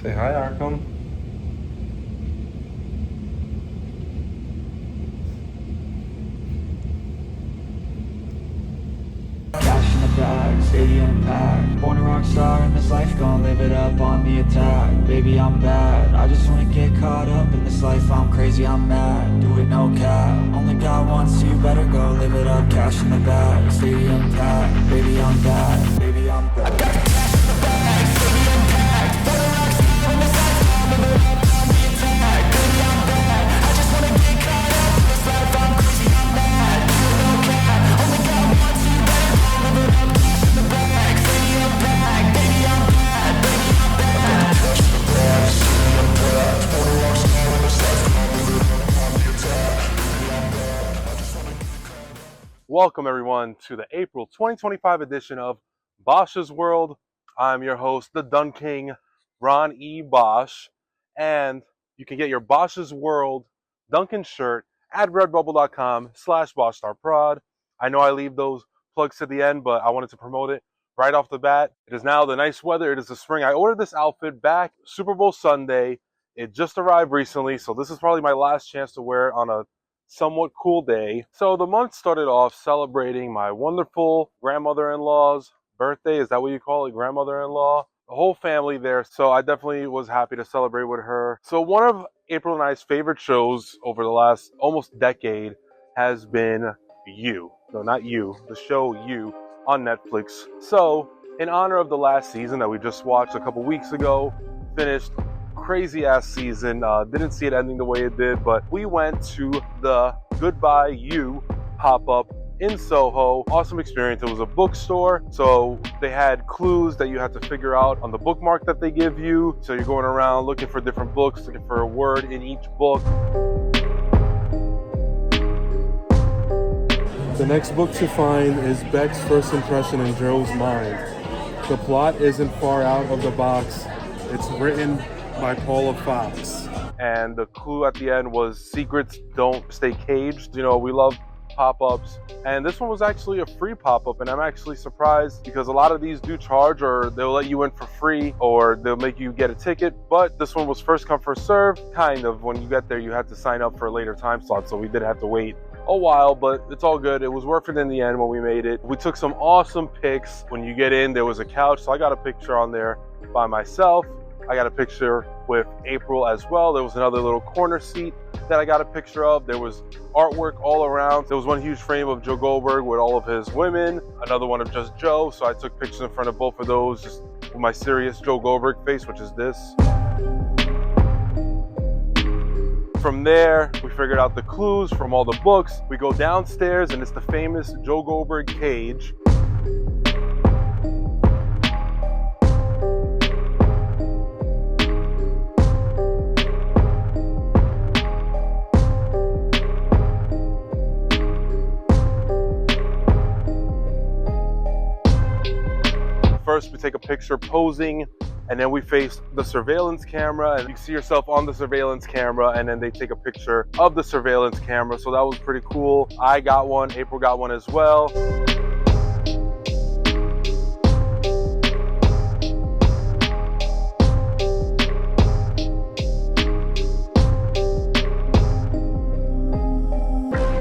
Say hi, Arkham. Cash in the bag, stadium packed. Born a rock star in this life, gon' live it up on the attack. Baby, I'm bad, I just wanna get caught up in this life. I'm crazy, I'm mad, do it no cap. Only God wants you, better go live it up. Cash in the bag, stadium packed. Baby, I'm bad, baby, I'm bad. I got the cash in the bag, stadium packed. Born a rock star in this life, gon' live it up on the attack. Baby, I'm bad, I just wanna get caught up in this life. I'm crazy, I'm mad, do it no cap. Only God wants you, better go live it up. Cash in the bag, stadium packed. Baby, I'm bad, baby, I'm bad. Cash in the bag, stadium packed. Born a rock star in this life, gon' live it up on the attack. Baby, I'm bad, I just wanna get caught up. Welcome, everyone, to the April 2025 edition of Bosch's World. I'm your host, the Dunking, Ron E. Bosch, and you can get your Bosch's World Dunkin shirt at redbubble.com/BoschStarProd. I know I leave those plugs to the end, but I wanted to promote it right off the bat. It is now the nice weather. It is the spring. I ordered this outfit back Super Bowl Sunday. It just arrived recently, so this is probably my last chance to wear it on a somewhat cool day. So the month started off celebrating my wonderful grandmother-in-law's birthday. Is that what you call it? Grandmother-in-law? The whole family there. So I definitely was happy to celebrate with her. So one of April and I's favorite shows over the last almost decade has been You. No, not You. The show You on Netflix. So in honor of the last season that we just watched a couple weeks ago, finished crazy ass season, didn't see it ending the way it did, but we went to the Goodbye You pop-up in Soho. Awesome experience. It was a bookstore, so they had clues that you had to figure out on the bookmark that they give you. So you're going around looking for different books, looking for a word in each book. The next book to find is Beck's First Impression in Joe's Mind. The plot isn't far out of the box. It's written by Paula Fox. And the clue at the end was secrets don't stay caged. You know, we love pop-ups. And this one was actually a free pop-up, and I'm actually surprised because a lot of these do charge, or they'll let you in for free, or they'll make you get a ticket. But this one was first come, first serve. Kind of. When you get there, you had to sign up for a later time slot, so we did have to wait a while, but it's all good. It was worth it in the end when we made it. We took some awesome pics. When you get in, there was a couch, so I got a picture on there by myself. I got a picture with April as well. There was another little corner seat that I got a picture of. There was artwork all around. There was one huge frame of Joe Goldberg with all of his women, another one of just Joe. So I took pictures in front of both of those, just with my serious Joe Goldberg face, which is this. From there, we figured out the clues from all the books. We go downstairs, and it's the famous Joe Goldberg cage. First, we take a picture posing, and then we face the surveillance camera, and you see yourself on the surveillance camera, and then they take a picture of the surveillance camera. So that was pretty cool. I got one, April got one as well.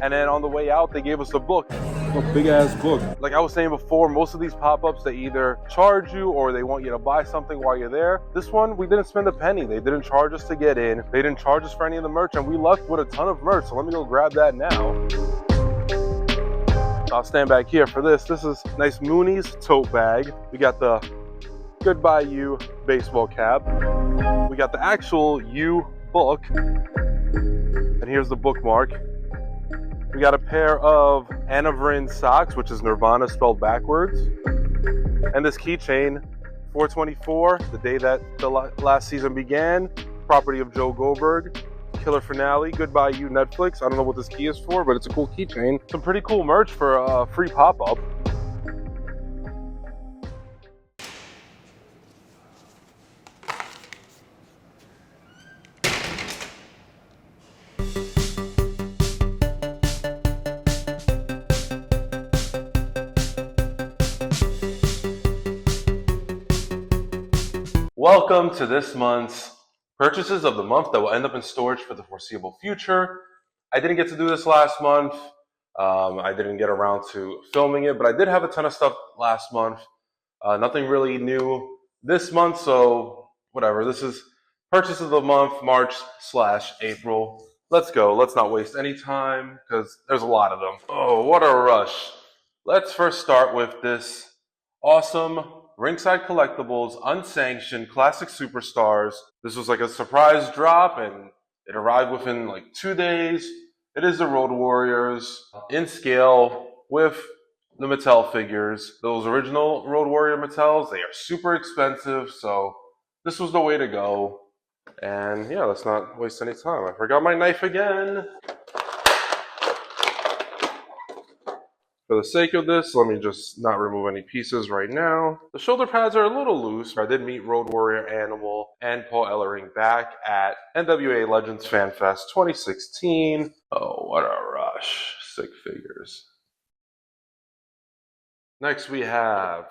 And then on the way out, they gave us a book. A big ass book. Like I was saying before, most of these pop-ups, they either charge you or they want you to buy something while you're there. This one, we didn't spend a penny. They didn't charge us to get in. They didn't charge us for any of the merch, and we left with a ton of merch. So let me go grab that now. I'll stand back here for this. This is nice Mooney's tote bag. We got the Goodbye You baseball cap. We got the actual You book. And here's the bookmark. We got a pair of Anna Vrin socks, which is Nirvana spelled backwards. And this keychain, 424, the day that the last season began, property of Joe Goldberg. Killer finale, Goodbye You Netflix. I don't know what this key is for, but it's a cool keychain. Some pretty cool merch for a free pop-up. Welcome to this month's purchases of the month that will end up in storage for the foreseeable future. I didn't get to do this last month. I didn't get around to filming it, but I did have a ton of stuff last month. Nothing really new this month, so whatever. This is purchases of the month, March/April. Let's go. Let's not waste any time because there's a lot of them. Oh, what a rush. Let's first start with this awesome Ringside Collectibles Unsanctioned Classic Superstars. This was like a surprise drop and it arrived within like 2 days. It is the Road Warriors in scale with the Mattel figures. Those original Road Warrior Mattels, they are super expensive, so this was the way to go. And yeah, let's not waste any time. I forgot my knife again. For the sake of this, let me just not remove any pieces right now. The shoulder pads are a little loose. I did meet Road Warrior Animal and Paul Ellering back at NWA Legends Fan Fest 2016. Oh, what a rush. Sick figures. Next we have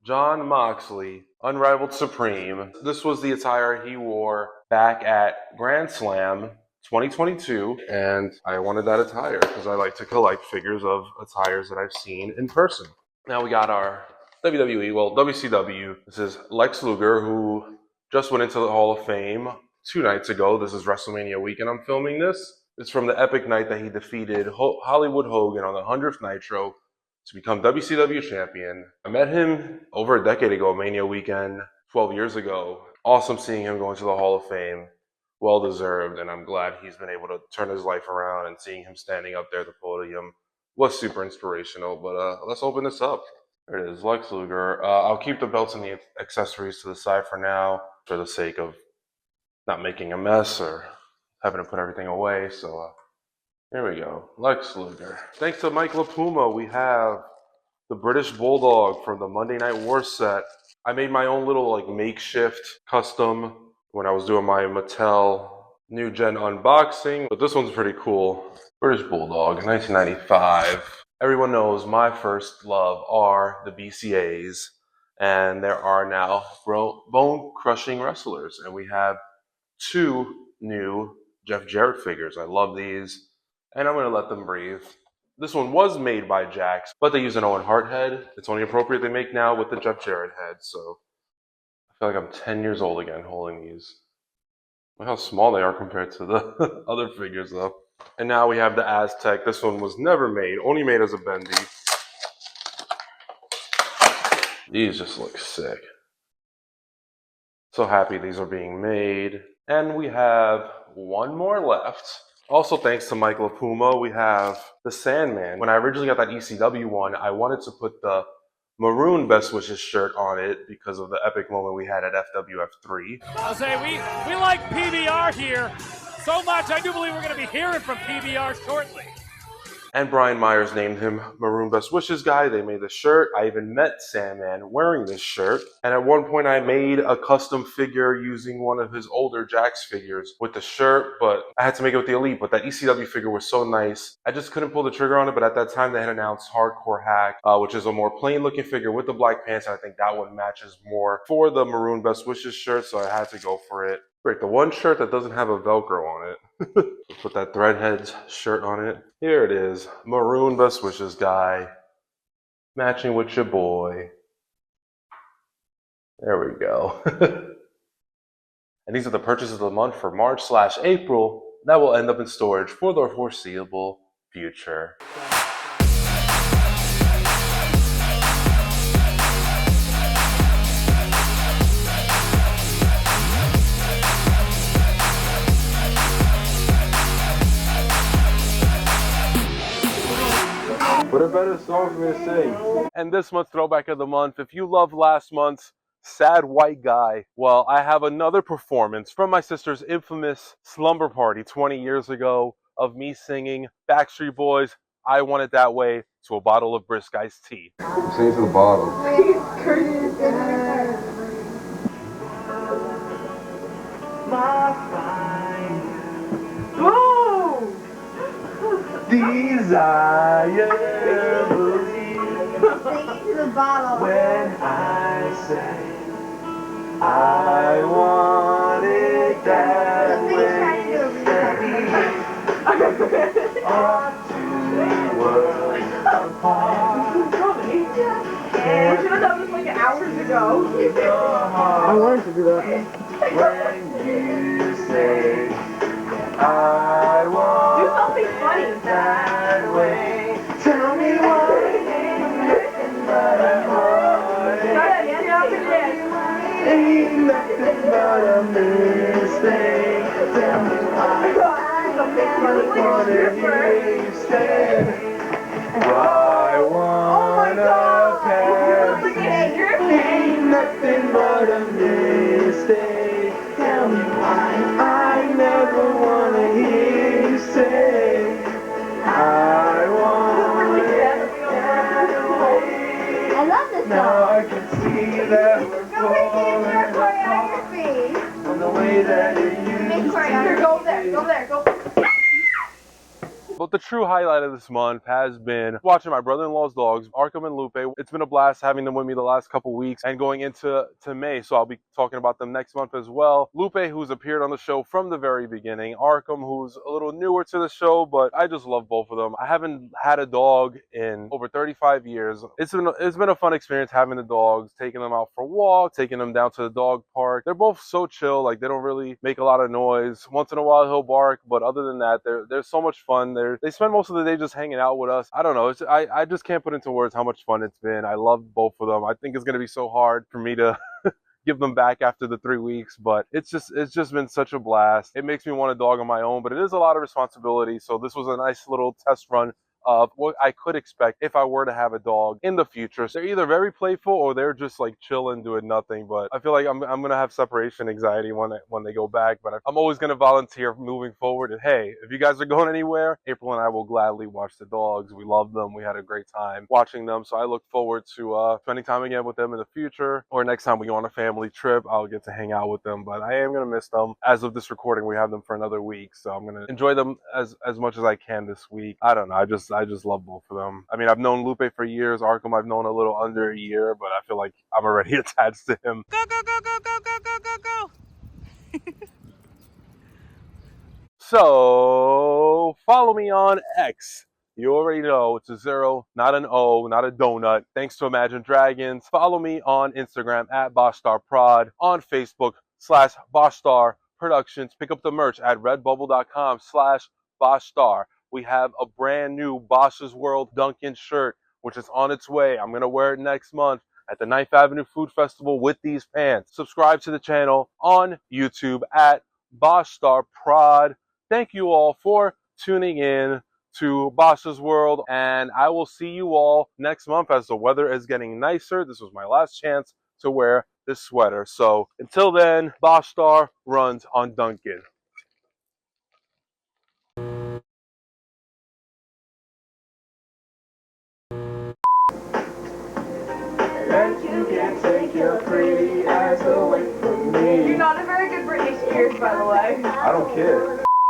Jon Moxley, Unrivaled Supreme. This was the attire he wore back at Grand Slam 2022, and I wanted that attire because I like to collect figures of attires that I've seen in person. Now we got our WWE, well, WCW. This is Lex Luger, who just went into the Hall of Fame 2 nights ago. This is WrestleMania weekend I'm filming this. It's from the epic night that he defeated Hollywood Hogan on the 100th Nitro to become WCW champion. I met him over a decade ago, Mania weekend, 12 years ago. Awesome seeing him go into the Hall of Fame. Well deserved, and I'm glad he's been able to turn his life around, and seeing him standing up there at the podium was super inspirational. But let's open this up. There it is, Lex Luger. I'll keep the belts and the accessories to the side for now for the sake of not making a mess or having to put everything away. So here we go, Lex Luger. Thanks to Mike LaPuma, we have the British Bulldog from the Monday Night War set. I made my own little like makeshift custom when I was doing my Mattel New Gen unboxing, but this one's pretty cool. British Bulldog, 1995. Everyone knows my first love are the BCAs, and there are now bone-crushing wrestlers, and we have 2 new Jeff Jarrett figures. I love these, and I'm going to let them breathe. This one was made by Jakks, but they use an Owen Hart head. It's only appropriate they make now with the Jeff Jarrett head, so I feel like I'm 10 years old again holding these. Look how small they are compared to the other figures though. And now we have the Aztec. This one was never made, only made as a bendy. These just look sick. So happy these are being made. And we have one more left. Also thanks to Mike LaPuma, we have the Sandman. When I originally got that ECW one, I wanted to put the maroon Best Wishes shirt on it because of the epic moment we had at FWF3. I'll say we like PBR here so much. I do believe we're going to be hearing from PBR shortly. And Brian Myers named him Maroon Best Wishes Guy. They made the shirt. I even met Sandman wearing this shirt. And at one point I made a custom figure using one of his older Jakks figures with the shirt, but I had to make it with the Elite. But that ECW figure was so nice. I just couldn't pull the trigger on it, but at that time they had announced Hardcore Hack, which is a more plain looking figure with the black pants. And I think that one matches more for the Maroon Best Wishes shirt, so I had to go for it. Great, the one shirt that doesn't have a Velcro on it. Put that Threadheads shirt on it. Here it is, Maroon Best Wishes Guy, matching with your boy. There we go. And these are the purchases of the month for March/April that will end up in storage for the foreseeable future. What a better song for me to sing. And this month's Throwback of the Month, if you loved last month's Sad White Guy, well, I have another performance from my sister's infamous slumber party 20 years ago of me singing Backstreet Boys' I Want It That Way to a bottle of Brisk iced tea. Sing it to the bottle. Desire, believe Sing to the bottle. when I say I want it that way. Off to the world apart. We should have done this like hours ago. I wanted to do that. When you say I want Do something funny. that way. Tell me why nothing but a heart. Ain't nothing but a mistake. Tell me why wanna hear you say I wanna pass. Ain't nothing but a mistake. Tell me why I never wanna hear you say I want that way. I love this Now song. I can see that we're falling apart from the way that it used to. Go there, go there, go. But the true highlight of this month has been watching my brother-in-law's dogs, Arkham and Lupe. It's been a blast having them with me the last couple weeks and going into May, so I'll be talking about them next month as well. Lupe, who's appeared on the show from the very beginning. Arkham, who's a little newer to the show, but I just love both of them. I haven't had a dog in over 35 years. It's been a fun experience having the dogs, taking them out for walks, taking them down to the dog park. They're both so chill, like they don't really make a lot of noise. Once in a while he'll bark, but other than that, they're so much fun. They spend most of the day just hanging out with us. I don't know. I just can't put into words how much fun it's been. I love both of them. I think it's going to be so hard for me to give them back after the 3 weeks, but it's just been such a blast. It makes me want a dog on my own, but it is a lot of responsibility. So this was a nice little test run of what I could expect if I were to have a dog in the future. So they're either very playful or they're just like chilling, doing nothing. But I feel like I'm gonna have separation anxiety when they go back. But I'm always gonna volunteer moving forward. And hey, if you guys are going anywhere, April and I will gladly watch the dogs. We love them. We had a great time watching them. So I look forward to spending time again with them in the future. Or next time we go on a family trip, I'll get to hang out with them. But I am gonna miss them. As of this recording, we have them for another week. So I'm gonna enjoy them as much as I can this week. I don't know. I just love both of them. I mean, I've known Lupe for years. Arkham I've known a little under a year, but I feel like I'm already attached to him. Go, go, go, go, go, go, go, go, go. So follow me on X. You already know it's a 0, not an O, not a donut. Thanks to Imagine Dragons. Follow me on Instagram at BoschStarProd, on Facebook /BoschStar Productions. Pick up the merch at redbubble.com/BoschStar. We have a brand new Bosch's World Dunkin shirt, which is on its way. I'm going to wear it next month at the 9th Avenue Food Festival with these pants. Subscribe to the channel on YouTube at BoschStarProd. Thank you all for tuning in to Bosch's World, and I will see you all next month as the weather is getting nicer. This was my last chance to wear this sweater. So until then, Bosch Star runs on Dunkin. And you can take your pretty eyes away from me. You're not a very good Britney Spears, by the way. I don't care.